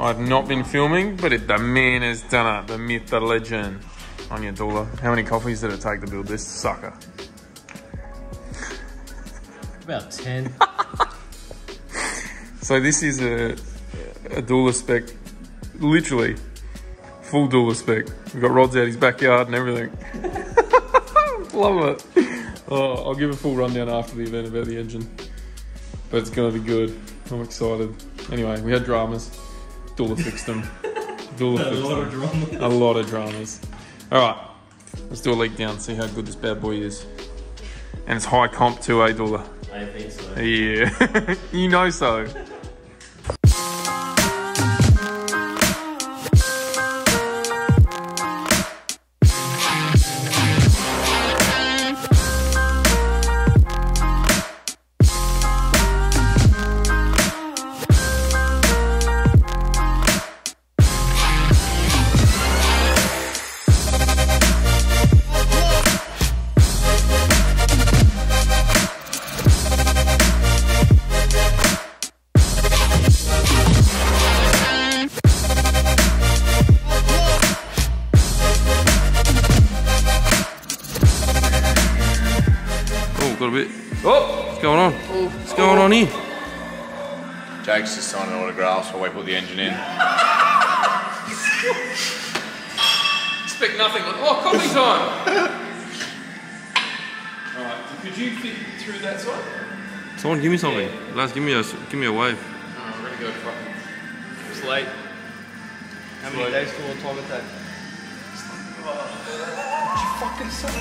I've not been filming, but the man has done it. The myth, the legend. On your Dula. How many coffees did it take to build this sucker? About 10. So this is a Dula spec, literally full Dula spec. We've got rods out his backyard and everything. Love it. Oh, I'll give a full rundown after the event about the engine, but it's gonna be good. I'm excited. Anyway, we had dramas. Dula fixed them. Dula fixed them. A lot of dramas. All right, let's do a leak down, see how good this bad boy is. And it's high comp too, eh, Dula? I think so. Yeah, you know so. Got a bit. Oh, what's going on? What's going on here? Jake's just signing autographs while we put the engine in. Expect nothing. Oh, coffee time! Alright, could you fit through that side? Someone give me something. Yeah. Lads, give me a wave. No, I'm ready to go fucking. It's late. How many days till what time it take? What you fucking say?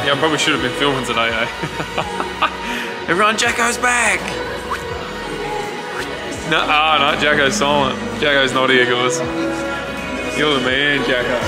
Yeah, I probably should have been filming today, eh? Everyone, Jacko's back! No, no, Jacko's silent. Jacko's not here, guys. You're the man, Jacko.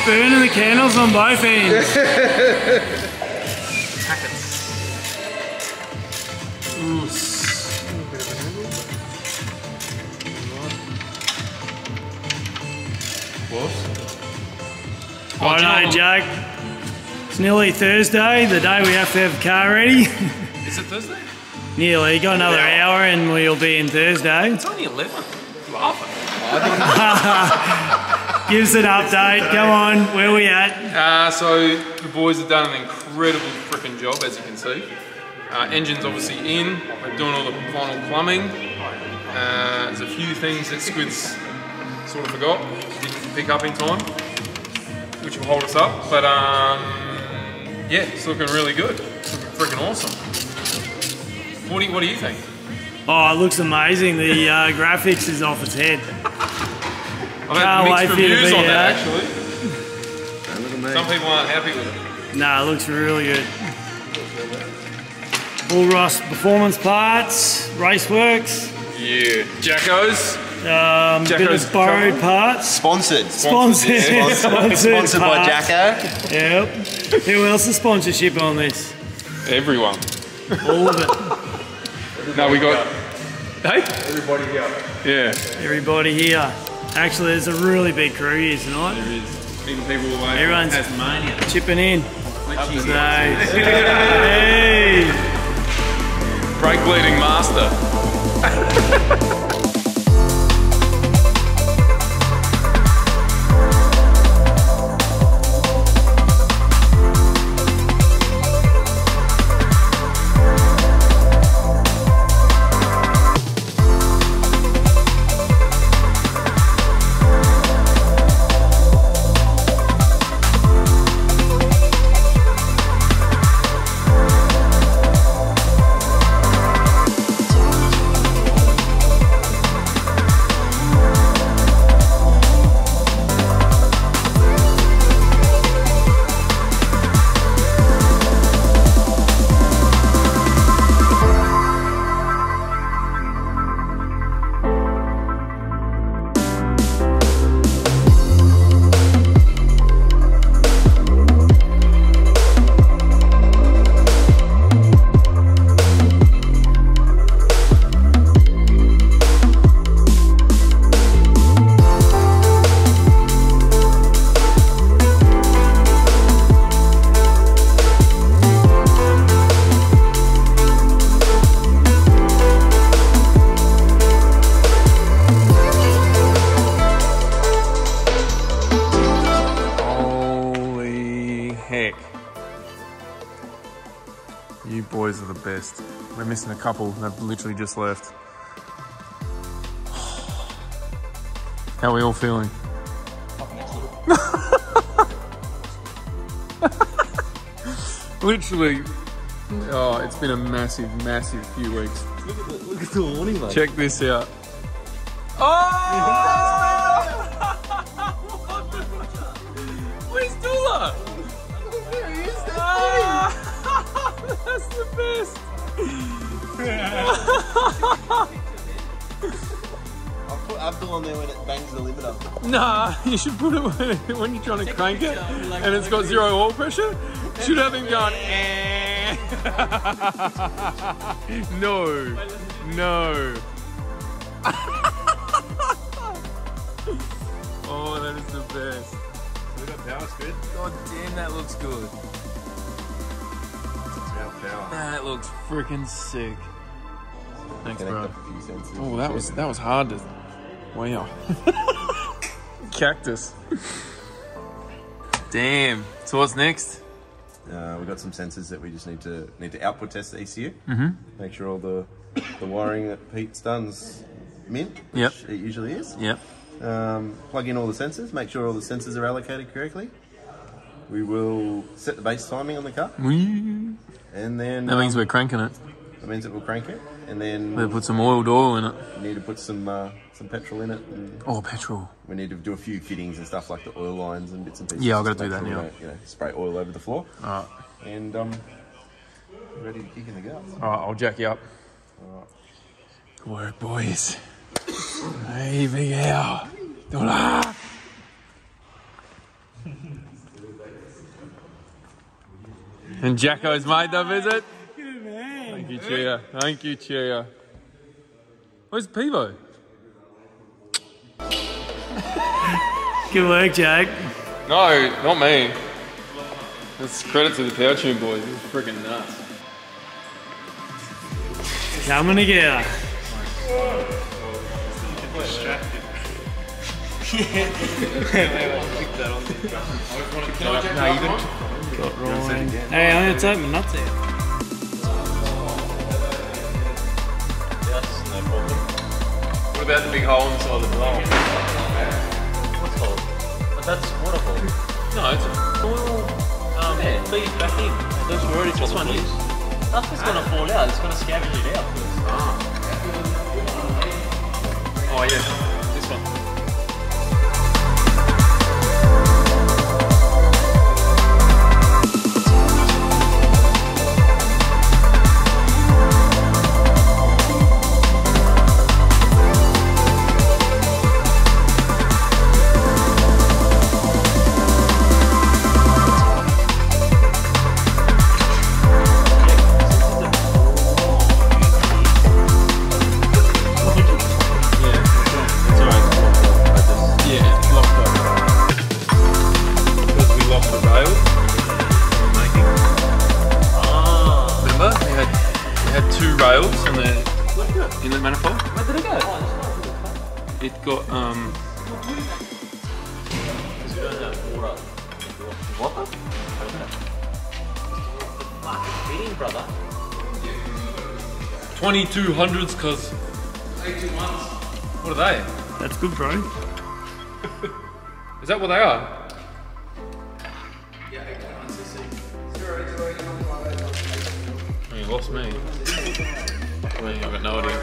Burning the candles on both ends. What? Righto, Jake. It's nearly Thursday, the day we have to have the car ready. Is it Thursday? Nearly. Got another hour and we'll be in Thursday. It's only 11. Laughing. Give us an update. Come on, where we at? So the boys have done an incredible freaking job, as you can see. Engine's obviously in. We're doing all the final plumbing. There's a few things that Squid's sort of forgot, didn't pick up in time, which will hold us up. But yeah, it's looking really good. It's looking freaking awesome. What do you think? Oh, it looks amazing. The graphics is off its head. I've had mixed reviews on that, actually. Some people aren't happy with it. No, it looks really good. All Ross Performance Parts, Raceworks. Yeah. Jacko's. Bit of borrowed parts. Sponsored. Sponsored by Jacko. Yep. Who else is sponsorship on this? Everyone. All of it. No, we got... Hey? Everybody here. Yeah. Everybody here. Actually, there's a really big crew here tonight. There is. Even people away. Everyone's Tasmania. chipping in. So, hey! Brake bleeding master. You boys are the best. We're missing a couple. They've literally just left. How are we all feeling? Literally. Oh, it's been a massive, massive few weeks. Look at the warning light. Check this out. Oh! Where's Dula? There he is. That's the best. I'll put Abdul on there when it bangs the limiter. Nah, you should put it when you're trying to crank it and it's got zero oil pressure. You should have him going, eh. No, no. Oh, that is the best. We got power squid. God damn, that looks good. Power. That looks freaking sick. Thanks, bro. A few sensors. Oh, that was hard to. Wow. Cactus. Damn. So what's next? We've got some sensors that we just need to output test the ECU. Mm-hmm. Make sure all the wiring that Pete's done's mint, which Yep. it usually is. Yep. Plug in all the sensors. Make sure all the sensors are allocated correctly. We will set the base timing on the car, Whee. and then That means we're cranking it. that means it will crank it, and then We'll put some oil in it. we need to put some petrol in it. And Oh, petrol. we need to do a few fittings and stuff like the oil lines and bits and pieces. Yeah, I've got to just do that make sure now. we don't, spray oil over the floor. Alright. And ready to kick in the guts. Alright, I'll jack you up. Good work, boys. Hey, big Al. Dula. And Jacko's made the visit. Good man. Thank you, Chia. Thank you, Chia. Where's Pivo? Good work, Jake. No, not me. That's credit to the Powertune boys. This is freaking nuts. Coming together. Hey, I'm gonna take my nuts out. What about the big hole in the side of the blower? What's hole? But that's water hole. No, it's a Oil. Feed back in. Don't worry, this one is. Nothing's gonna fall out. It's gonna scavenge it out first. Oh yeah, this one. Rails in the inlet manifold. Where did it go? It got What? Fuck, feeding, brother. 2200s cause what are they? That's good, bro. Is that what they are? Oh, you lost me. I mean, I've got no idea.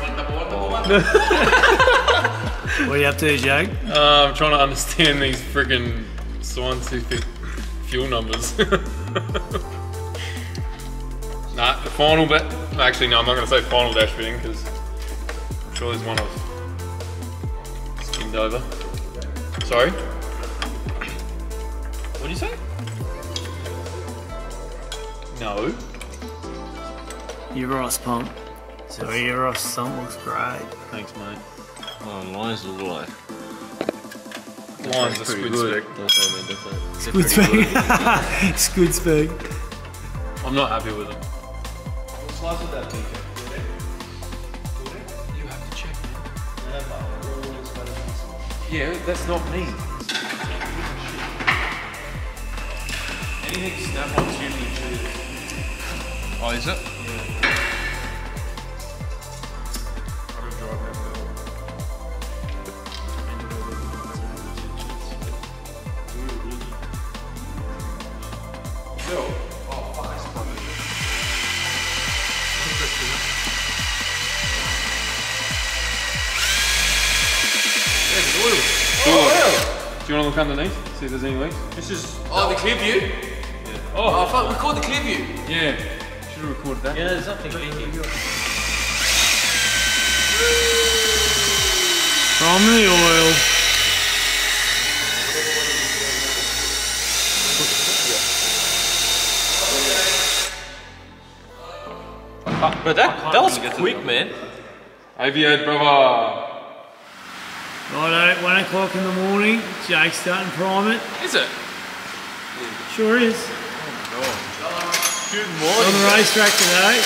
What are you up to, Jag? I'm trying to understand these friggin' scientific fuel numbers. Nah, the final bit. Actually, no, I'm not going to say final dash fitting because I'm sure there's one I've skimmed over. Sorry? What did you say? No. Your Ross pump. Sorry, your Ross sump looks great. Thanks, mate. Oh, lines look like. Line's a squid spec. Don't say, man, don't say. Squid spec. Squid spec. I'm not happy with them. Slice with that big. You have to check, man. Yeah, that's not me. Anything snap on tubing shoes. Oh, is it? Yeah. Do you want to look underneath? See if there's any leaks? This is. Oh, the clear view? Yeah. Oh, fuck, record the clear view. Yeah. Should have recorded that. Yeah, there's nothing clear here. From the oil. But that was quick, man. Aviate, brother. Righto, 1 o'clock in the morning. Jake's starting to prime it. Is it? Sure is. Good On morning. the racetrack today.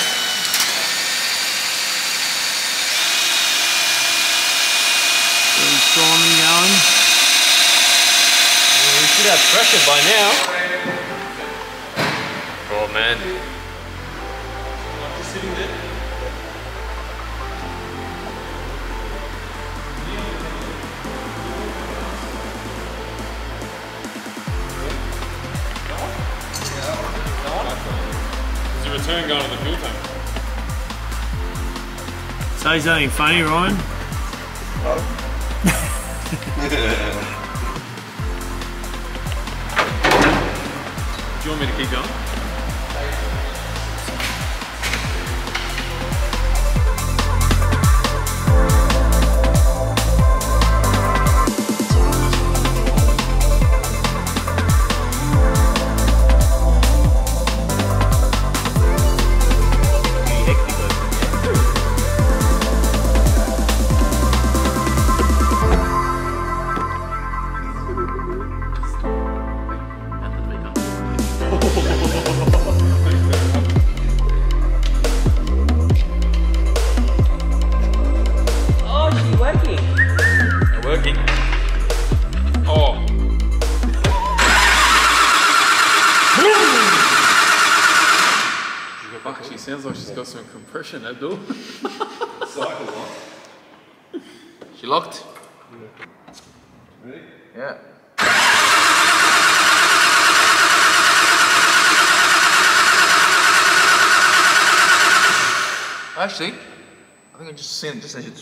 Getting priming going. We should have pressure by now. Oh, man. Just sitting there. There's a return going to the fuel tank. Say something funny, Ryan. Do you want me to keep going? sounds like she's got some compression, Abdul. Cycle lock. She locked? Ready? Yeah. Actually, I think I just seen it just as you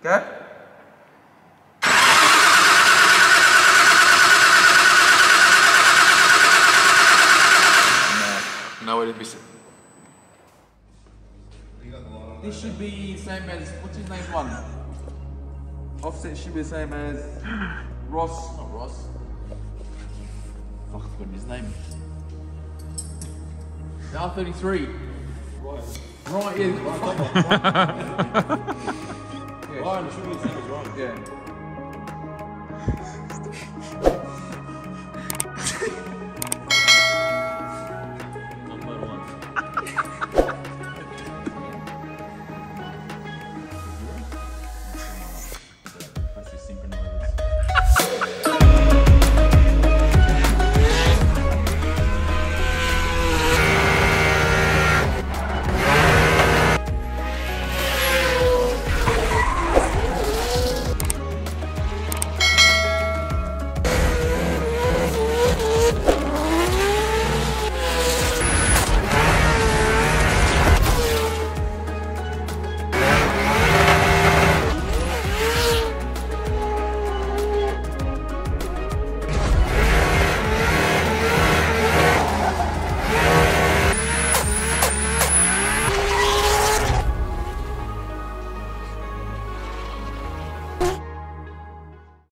go. No way to miss it. This should be same as, what's his name one? Offset should be the same as Ross, not Ross. Fuck, I've forgotten his name. The R33. Right, yeah. Ryan, should be the same as Ryan. Yeah.